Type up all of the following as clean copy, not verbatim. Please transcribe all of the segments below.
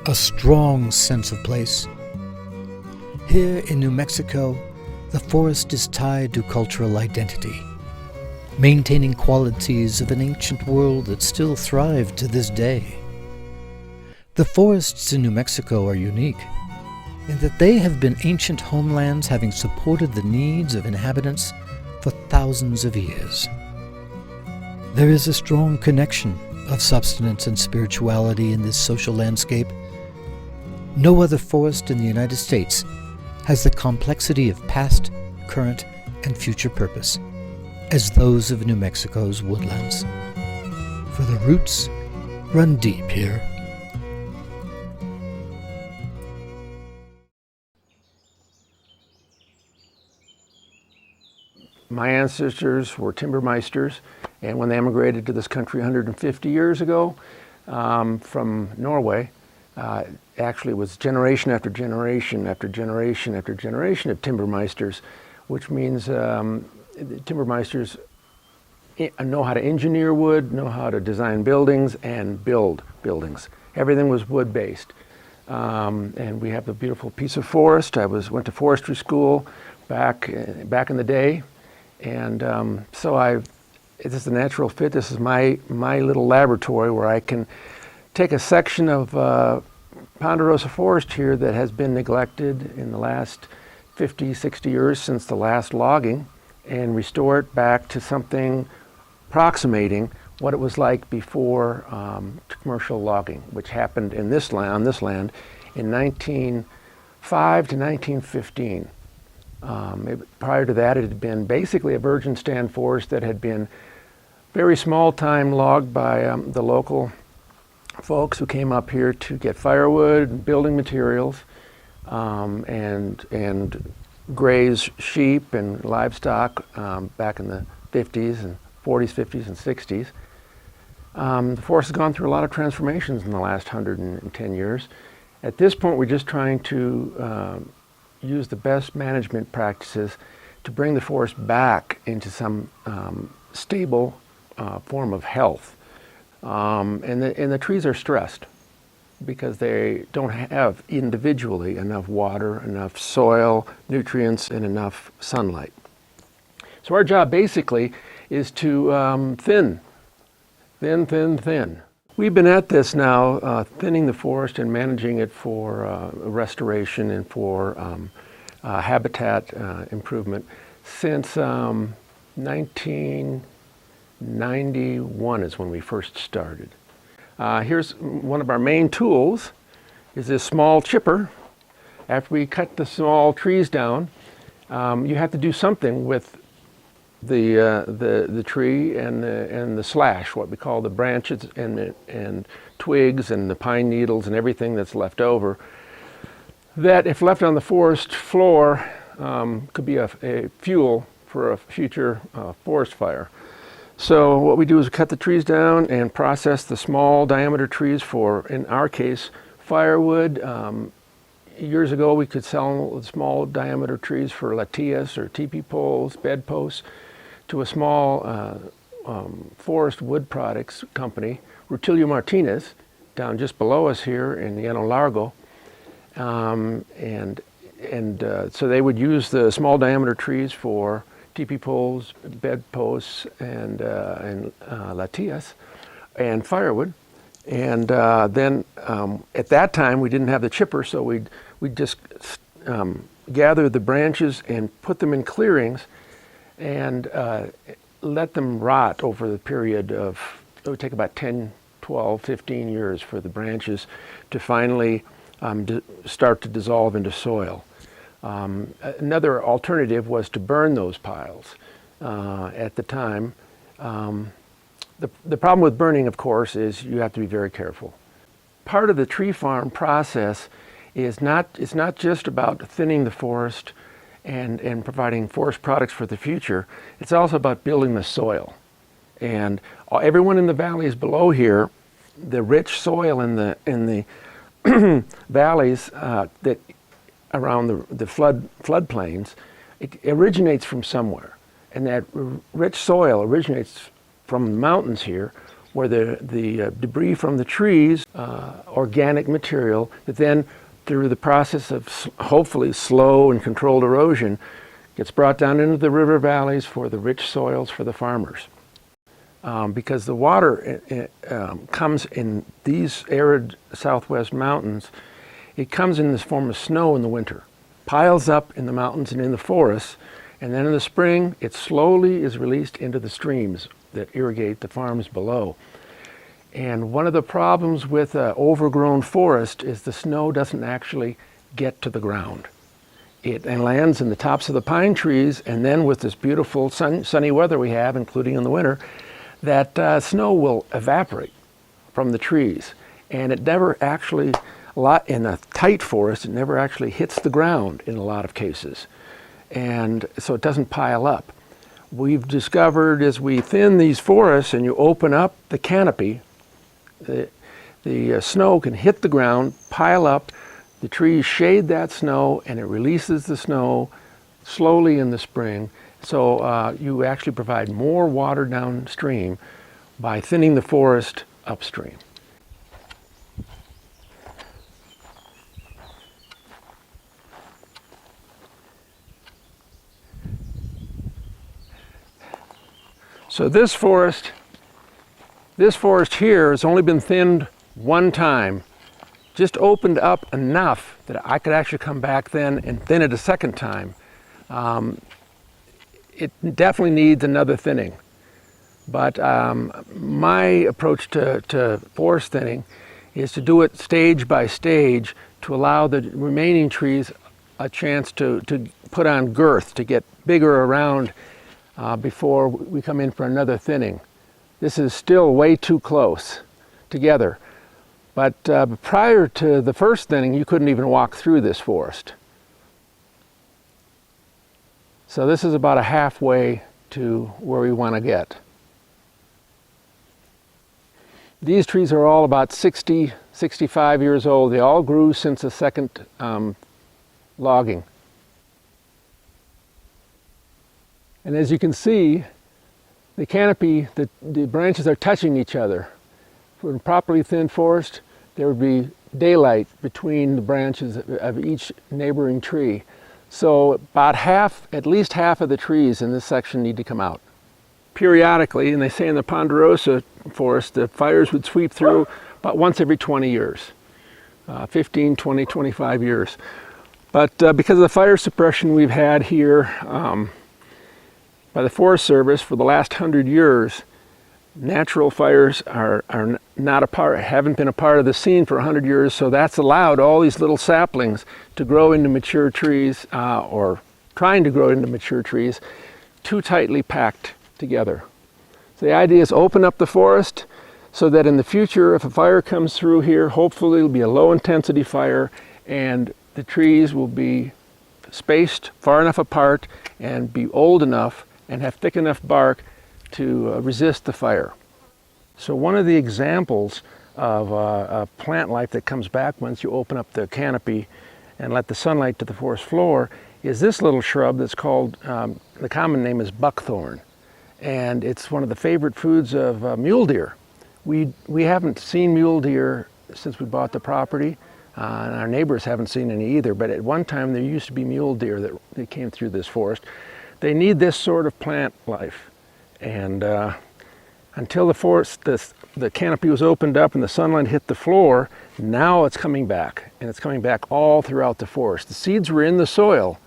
a strong sense of place. Here in New Mexico, the forest is tied to cultural identity, maintaining qualities of an ancient world that still thrive to this day. The forests in New Mexico are unique in that they have been ancient homelands having supported the needs of inhabitants for thousands of years. There is a strong connection of substance and spirituality in this social landscape. No other forest in the United States has the complexity of past, current, and future purpose as those of New Mexico's woodlands. For the roots run deep here. My ancestors were timbermeisters, and when they emigrated to this country 150 years ago from Norway, actually it was generation after generation after generation after generation of timbermeisters, which means timbermeisters know how to engineer wood, know how to design buildings, and build buildings. Everything was wood-based. And we have a beautiful piece of forest. Went to forestry school back in the day. And this is a natural fit. This is my little laboratory where I can take a section of ponderosa forest here that has been neglected in the last 50, 60 years since the last logging and restore it back to something approximating what it was like before commercial logging, which happened on this land in 1905 to 1915. Prior to that, it had been basically a virgin stand forest that had been very small time logged by the local folks who came up here to get firewood and building materials and graze sheep and livestock back in the 50s and 40s, 50s, and 60s. The forest has gone through a lot of transformations in the last 110 years. At this point, we're just trying to use the best management practices to bring the forest back into some stable form of health. And the trees are stressed because they don't have individually enough water, enough soil, nutrients, and enough sunlight. So our job basically is to thin. We've been at this now, thinning the forest and managing it for restoration and for habitat improvement since 1991 is when we first started. Here's one of our main tools, is this small chipper. After we cut the small trees down, you have to do something with the tree and the slash, what we call the branches and twigs and the pine needles and everything that's left over, that if left on the forest floor could be a fuel for a future forest fire. So what we do is we cut the trees down and process the small diameter trees for, in our case, firewood. Years ago we could sell small diameter trees for latias or teepee poles, bedposts, to a small forest wood products company, Rutilio Martinez, down just below us here in Llano Largo. So they would use the small diameter trees for teepee poles, bedposts, and latias, and firewood. And then at that time we didn't have the chipper, so we'd just gather the branches and put them in clearings and let them rot over the period of, it would take about 10, 12, 15 years for the branches to finally start to dissolve into soil. Another alternative was to burn those piles at the time. The problem with burning, of course, is you have to be very careful. Part of the tree farm process is it's not just about thinning the forest and providing forest products for the future. It's also about building the soil. And everyone in the valleys below here, the rich soil in the valleys that around the floodplains, it originates from somewhere. And that rich soil originates from the mountains here, where the debris from the trees, organic material, that then through the process of hopefully slow and controlled erosion, gets brought down into the river valleys for the rich soils for the farmers. Because the water comes in these arid southwest mountains, it comes in this form of snow in the winter, piles up in the mountains and in the forests, and then in the spring it slowly is released into the streams that irrigate the farms below. And one of the problems with an overgrown forest is the snow doesn't actually get to the ground. It lands in the tops of the pine trees, and then with this beautiful sunny weather we have, including in the winter, that snow will evaporate from the trees. And it never actually, in a tight forest, it never actually hits the ground in a lot of cases. And so it doesn't pile up. We've discovered as we thin these forests and you open up the canopy, the snow can hit the ground, pile up, the trees shade that snow, and it releases the snow slowly in the spring. So you actually provide more water downstream by thinning the forest upstream. So this forest here has only been thinned one time, just opened up enough that I could actually come back then and thin it a second time. It definitely needs another thinning. But my approach to forest thinning is to do it stage by stage to allow the remaining trees a chance to put on girth, to get bigger around before we come in for another thinning. This is still way too close together. But prior to the first thinning, you couldn't even walk through this forest. So this is about a halfway to where we want to get. These trees are all about 60, 65 years old. They all grew since the second logging. And as you can see, the canopy, the branches are touching each other. For a properly thinned forest, there would be daylight between the branches of each neighboring tree. So about half, at least half of the trees in this section need to come out. Periodically, and they say in the ponderosa forest, the fires would sweep through about once every 20 years, 15, 20, 25 years. But because of the fire suppression we've had here by the Forest Service for the last 100 years, natural fires are not a part, haven't been a part of the scene for 100 years, so that's allowed all these little saplings to grow into mature trees, or trying to grow into mature trees, too tightly packed together. So the idea is open up the forest so that in the future, if a fire comes through here, hopefully it'll be a low intensity fire and the trees will be spaced far enough apart and be old enough and have thick enough bark to resist the fire. So one of the examples of a plant life that comes back once you open up the canopy and let the sunlight to the forest floor is this little shrub that's called, the common name is buckthorn. And it's one of the favorite foods of mule deer. We haven't seen mule deer since we bought the property, and our neighbors haven't seen any either, but at one time there used to be mule deer that came through this forest. They need this sort of plant life. And until the forest, the canopy was opened up and the sunlight hit the floor, now it's coming back, and it's coming back all throughout the forest. The seeds were in the soil.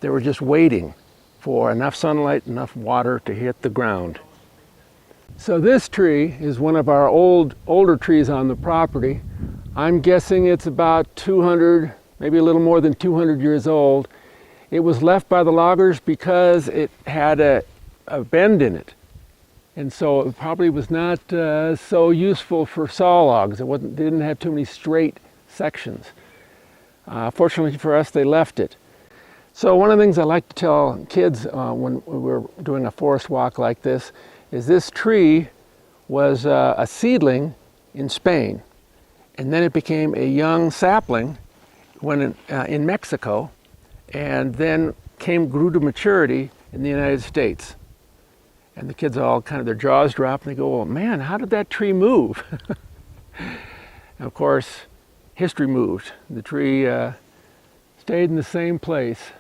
They were just waiting for enough sunlight, enough water to hit the ground. So this tree is one of our older trees on the property. I'm guessing it's about 200, maybe a little more than 200 years old. It was left by the loggers because it had a bend in it. And so it probably was not so useful for saw logs. It didn't have too many straight sections. Fortunately for us, they left it. So one of the things I like to tell kids when we're doing a forest walk like this is this tree was a seedling in Spain, and then it became a young sapling when in Mexico, and then grew to maturity in the United States. And the kids all kind of, their jaws drop and they go, well, man, how did that tree move? And of course, history moved. The tree stayed in the same place